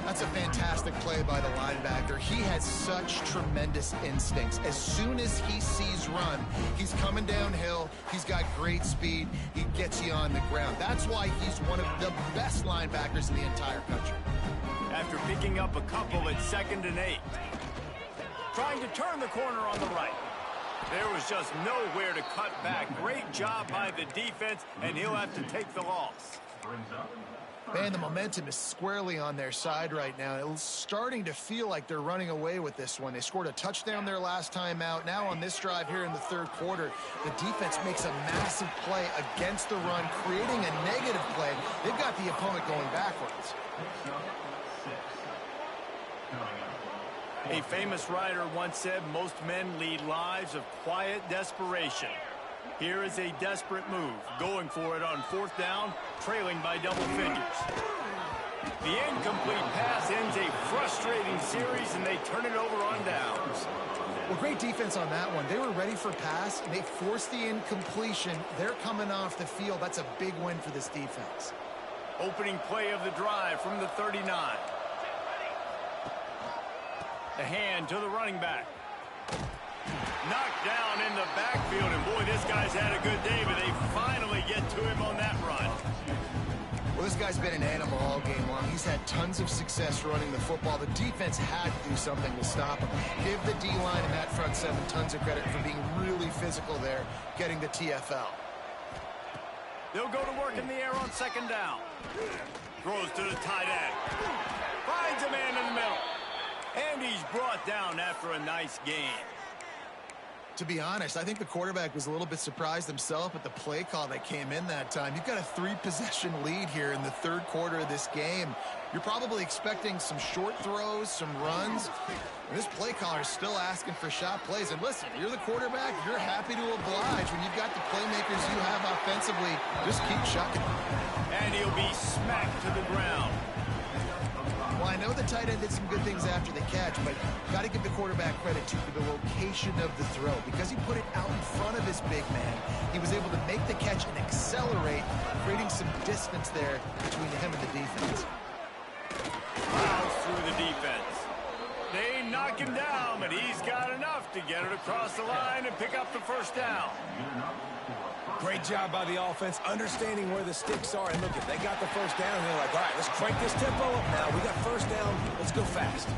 That's a fantastic play by the linebacker. He has such tremendous instincts. As soon as he sees run, he's coming downhill. He's got great speed. He gets you on the ground. That's why he's one of the best linebackers in the entire country. After picking up a couple at 2nd and 8. Trying to turn the corner on the right. There was just nowhere to cut back. Great job by the defense, and he'll have to take the loss. Man, the momentum is squarely on their side right now. It's starting to feel like they're running away with this one. They scored a touchdown their last time out. Now on this drive here in the 3rd quarter, the defense makes a massive play against the run, creating a negative play. They've got the opponent going backwards. A famous writer once said, most men lead lives of quiet desperation. Here is a desperate move, going for it on 4th down, trailing by double figures. The incomplete pass ends a frustrating series, and they turn it over on downs. Well, great defense on that one. They were ready for pass, and they forced the incompletion. They're coming off the field. That's a big win for this defense. Opening play of the drive from the 39. The hand to the running back. Knocked down in the backfield, and boy, this guy's had a good day, but they finally get to him on that run. Well, this guy's been an animal all game long. He's had tons of success running the football. The defense had to do something to stop him. Give the D-line and that front 7 tons of credit for being really physical there, getting the TFL. They'll go to work in the air on 2nd down. Throws to the tight end. Finds a man in the middle. And he's brought down after a nice game. To be honest, I think the quarterback was a little bit surprised himself at the play call that came in that time. You've got a 3-possession lead here in the 3rd quarter of this game. You're probably expecting some short throws, some runs. And this play caller is still asking for shot plays. And listen, you're the quarterback. You're happy to oblige. When you've got the playmakers you have offensively, just keep chucking. And he'll be smacked to the ground. Well, I know the tight end did some good things after the catch, but got to give the quarterback credit, too, for the location of the throw. Because he put it out in front of his big man, he was able to make the catch and accelerate, creating some distance there between him and the defense. Fouls through the defense. They knock him down, but he's got enough to get it across the line and pick up the 1st down. Great job by the offense, understanding where the sticks are. And look, if they got the 1st down, they're like, all right, let's crank this tempo up now. We got 1st down. Let's go fast.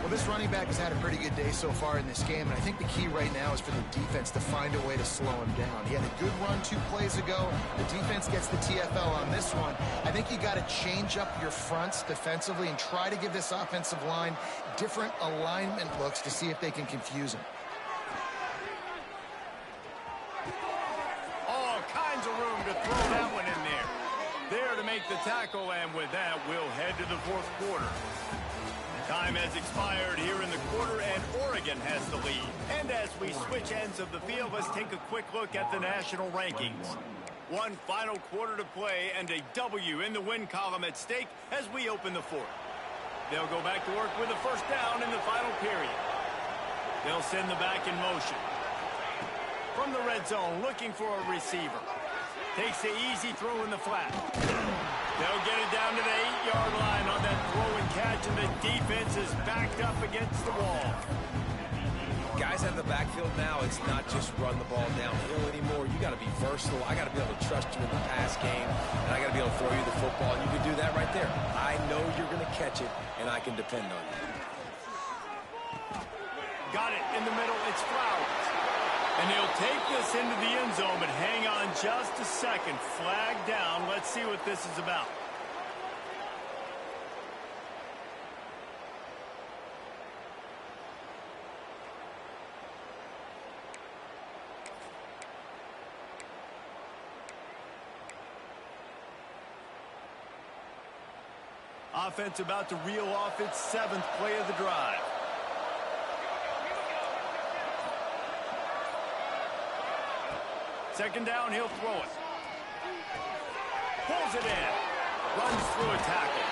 Well, this running back has had a pretty good day so far in this game, and I think the key right now is for the defense to find a way to slow him down. He had a good run 2 plays ago. The defense gets the TFL on this one. I think you got to change up your fronts defensively and try to give this offensive line different alignment looks to see if they can confuse him. All kinds of room to throw that one in there. There to make the tackle, and with that, we'll head to the 4th quarter. Time has expired here in the quarter, and Oregon has the lead. And as we switch ends of the field, let's take a quick look at the national rankings. One final quarter to play, and a W in the win column at stake as we open the 4th. They'll go back to work with a first down in the final period. They'll send the back in motion. From the red zone, looking for a receiver. Takes the easy throw in the flat. They'll get it down to the 8-yard line on that throw and catch, and the defense is backed up against the wall. Guys out of the backfield now, it's not just run the ball downhill anymore. You got to be versatile. I got to be able to trust you in the pass game, and I got to be able to throw you the football, and you can do that right there. I know you're going to catch it, and I can depend on you. Got it in the middle. It's Flowers. And they'll take this into the end zone, but hang on just a second. Flag down. Let's see what this is about. Offense about to reel off its 7th play of the drive. Second down, he'll throw it. Pulls it in. Runs through a tackle.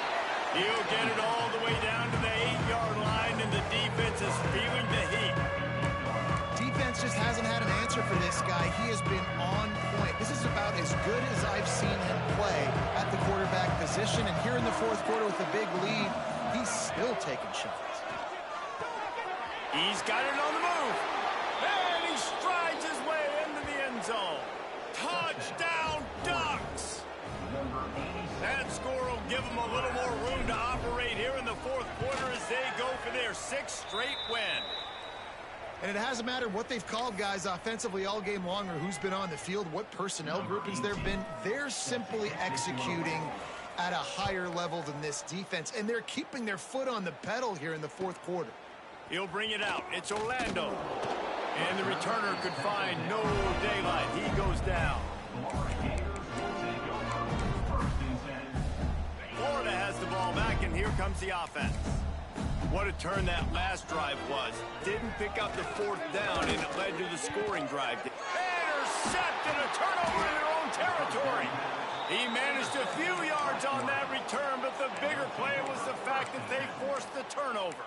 He'll get it all the way down to the 8-yard line, and the defense is feeling the heat. Defense just hasn't had an answer for this guy. He has been on point. This is about as good as I've seen him play at the quarterback position. And here in the fourth quarter with a big lead, he's still taking shots. He's got it on the move. And he strides his way into the end zone. Touchdown, Ducks! That score will give them a little more room to operate here in the fourth quarter as they go for their 6th straight win. And it hasn't mattered what they've called guys offensively all game long or who's been on the field, what personnel groupings there have been. They're simply executing at a higher level than this defense, and they're keeping their foot on the pedal here in the fourth quarter. He'll bring it out. It's Orlando. And the returner could find no daylight. He goes down. Florida has the ball back, and here comes the offense. What a turn that last drive was. Didn't pick up the 4th down, and it led to the scoring drive. Intercepted, a turnover in their own territory. He managed a few yards on that return, but the bigger play was the fact that they forced the turnover.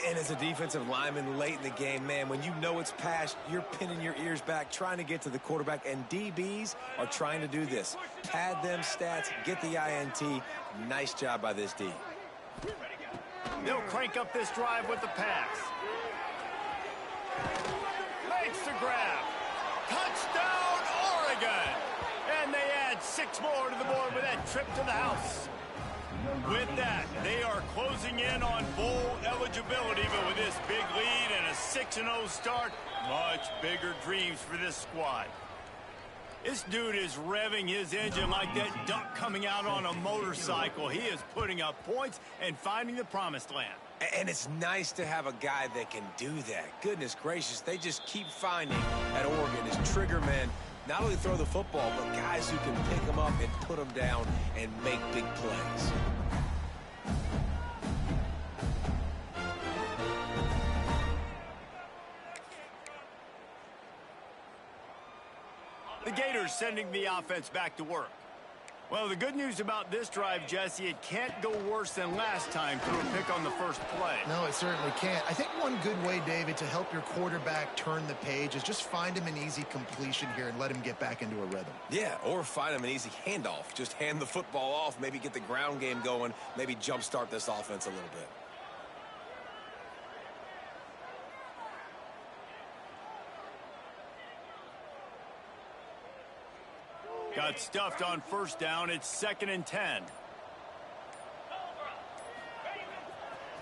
And as a defensive lineman late in the game, man, when you know it's past, you're pinning your ears back, trying to get to the quarterback, and DBs are trying to do this. Pad them stats, get the INT. Nice job by this D. They'll crank up this drive with the pass. Makes the grab. Touchdown, Oregon! And they add 6 more to the board with that trip to the house. With that, they are closing in on bowl eligibility, but with this big lead and a 6-0 start, much bigger dreams for this squad. This dude is revving his engine like that duck coming out on a motorcycle. He is putting up points and finding the promised land. And it's nice to have a guy that can do that. Goodness gracious, they just keep finding at Oregon is trigger men. Not only throw the football, but guys who can pick them up and put them down and make big plays. The Gators sending the offense back to work. Well, the good news about this drive, Jesse, it can't go worse than last time through a pick on the first play. No, it certainly can't. I think one good way, David, to help your quarterback turn the page is just find him an easy completion here and let him get back into a rhythm. Yeah, or find him an easy handoff. Just hand the football off, maybe get the ground game going, maybe jumpstart this offense a little bit. Got stuffed on first down. It's 2nd and 10.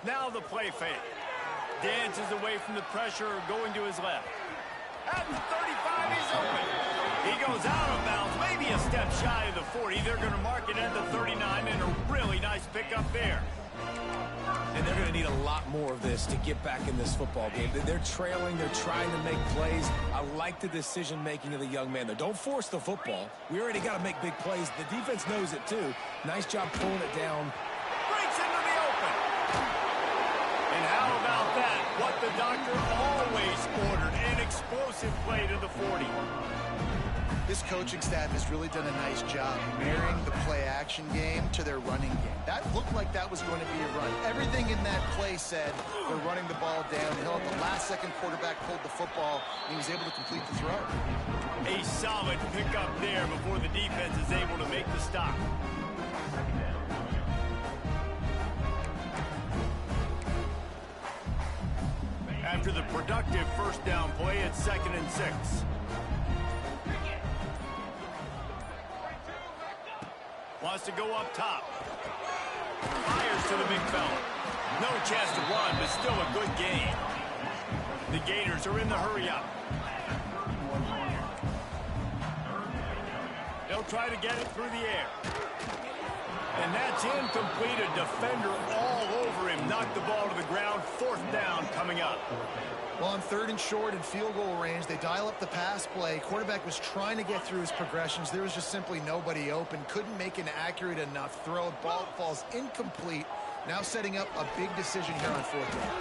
Now the play fake. Dances away from the pressure, going to his left. At the 35, he's open. He goes out of bounds, maybe a step shy of the 40. They're going to mark it at the 39, and a really nice pickup there. And they're going to need a lot more of this to get back in this football game. They're trailing. They're trying to make plays. I like the decision-making of the young man there. Don't force the football. We already got to make big plays. The defense knows it, too. Nice job pulling it down. Breaks into the open. And how about that? What the doctor always ordered, an explosive play to the 40. This coaching staff has really done a nice job marrying the play-action game to their running game. That looked like that was going to be a run. Everything in that play said they're running the ball downhill. At the last-second, quarterback pulled the football, and he was able to complete the throw. A solid pickup there before the defense is able to make the stop. After the productive first down play, it's 2nd and 6. Wants to go up top. Fires to the big fella. No chance to run, but still a good gain. The Gators are in the hurry-up. They'll try to get it through the air. And that's incomplete. A defender all over him. Knocked the ball to the ground. 4th down coming up. Well, on 3rd and short and field goal range, they dial up the pass play. Quarterback was trying to get through his progressions. There was just simply nobody open. Couldn't make an accurate enough throw. Ball falls incomplete. Now setting up a big decision here on 4th down.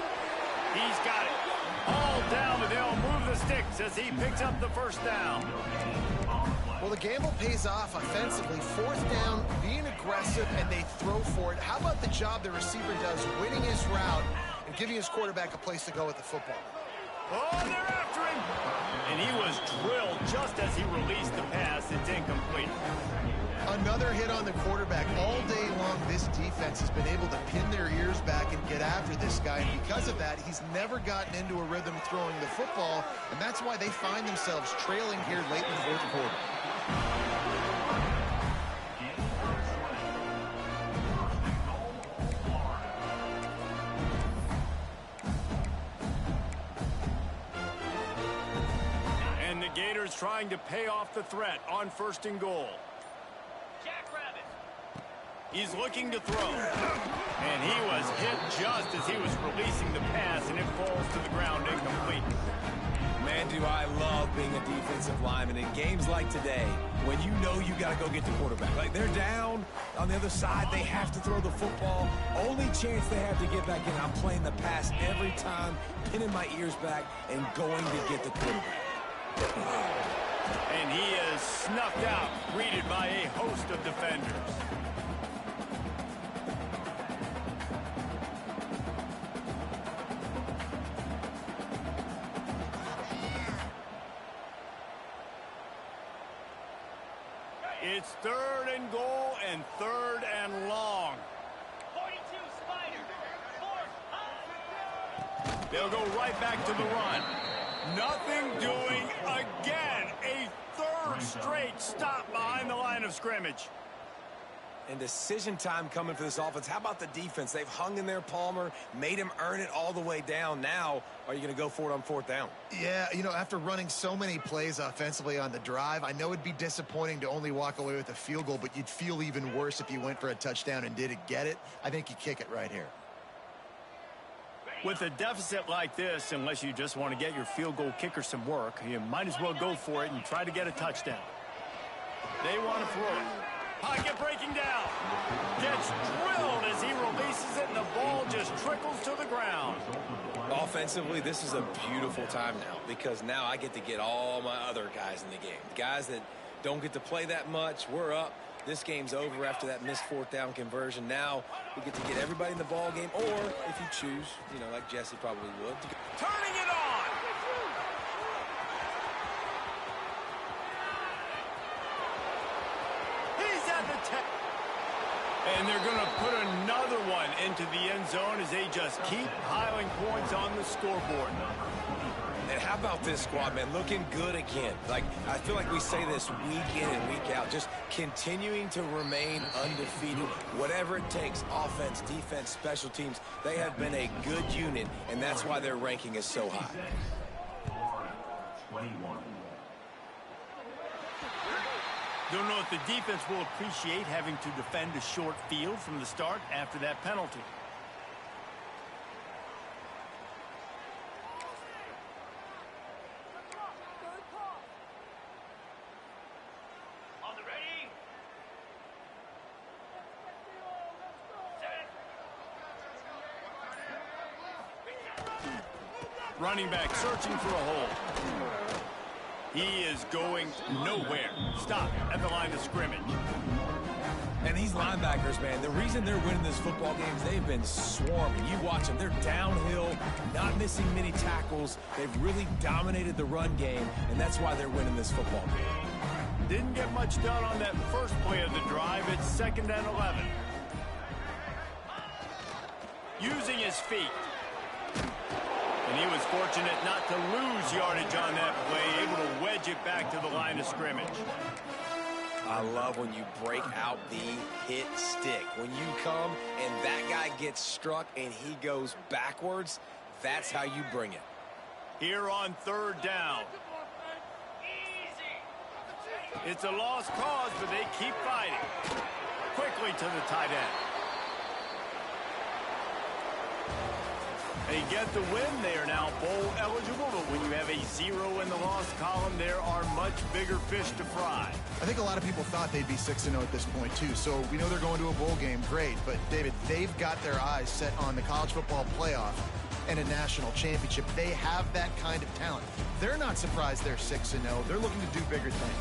He's got it. All down, and they'll move the sticks as he picks up the 1st down. Well, the gamble pays off offensively. 4th down, being aggressive, and they throw for it. How about the job the receiver does winning his route and giving his quarterback a place to go with the football? Oh, they're after him. And he was drilled just as he released the pass. It's incomplete. Another hit on the quarterback. All day long, this defense has been able to pin their ears back and get after this guy. And because of that, he's never gotten into a rhythm throwing the football. And that's why they find themselves trailing here late in the 4th quarter. And the Gators trying to pay off the threat on 1st and goal. He's looking to throw. And he was hit just as he was releasing the pass, and it falls to the ground incomplete. Man, do I love being a defensive lineman in games like today when you know you got to go get the quarterback. Like, they're down on the other side. They have to throw the football. Only chance they have to get back in. I'm playing the pass every time, pinning my ears back and going to get the quarterback. And he is snuffed out, greeted by a host of defenders. It's 3rd and goal and 3rd and long. 42 Spider. 4th. They'll go right back to the run. Nothing doing again. A 3rd straight stop behind the line of scrimmage. And decision time coming for this offense. How about the defense? They've hung in there, Palmer, made him earn it all the way down. Now, are you going to go for it on 4th down? Yeah, you know, after running so many plays offensively on the drive, I know it'd be disappointing to only walk away with a field goal, but you'd feel even worse if you went for a touchdown and didn't get it. I think you kick it right here. With a deficit like this, unless you just want to get your field goal kicker some work, you might as well go for it and try to get a touchdown. They want to throw it. Pocket breaking down. Gets drilled as he releases it, and the ball just trickles to the ground. Offensively, this is a beautiful time now because now I get to get all my other guys in the game. Guys that don't get to play that much, we're up. This game's over after that missed 4th down conversion. Now we get to get everybody in the ball game, or if you choose, you know, like Jesse probably would. Turning it on. He's at the 10. And they're going to put another one into the end zone as they just keep piling points on the scoreboard. And how about this squad, man? Looking good again. Like, I feel like we say this week in and week out. Just continuing to remain undefeated. Whatever it takes, offense, defense, special teams. They have been a good unit, and that's why their ranking is so high. Don't know if the defense will appreciate having to defend a short field from the start after that penalty. On the ready. Running back searching for a hole. He is going nowhere. Stop at the line of scrimmage. And these linebackers, man, the reason they're winning this football game is they've been swarming. You watch them. They're downhill, not missing many tackles. They've really dominated the run game, and that's why they're winning this football game. Didn't get much done on that first play of the drive. It's 2nd and 11. Using his feet. And he was fortunate not to lose yardage on that play, able to wedge it back to the line of scrimmage. I love when you break out the hit stick. When you come and that guy gets struck and he goes backwards, that's how you bring it. Here on 3rd down. It's a lost cause, but they keep fighting. Quickly to the tight end. They get the win. They are now bowl eligible, but when you have a 0 in the loss column, there are much bigger fish to fry. I think a lot of people thought they'd be 6-0 at this point, too. So we know they're going to a bowl game. Great. But, David, they've got their eyes set on the college football playoff and a national championship. They have that kind of talent. They're not surprised they're 6-0. They're looking to do bigger things.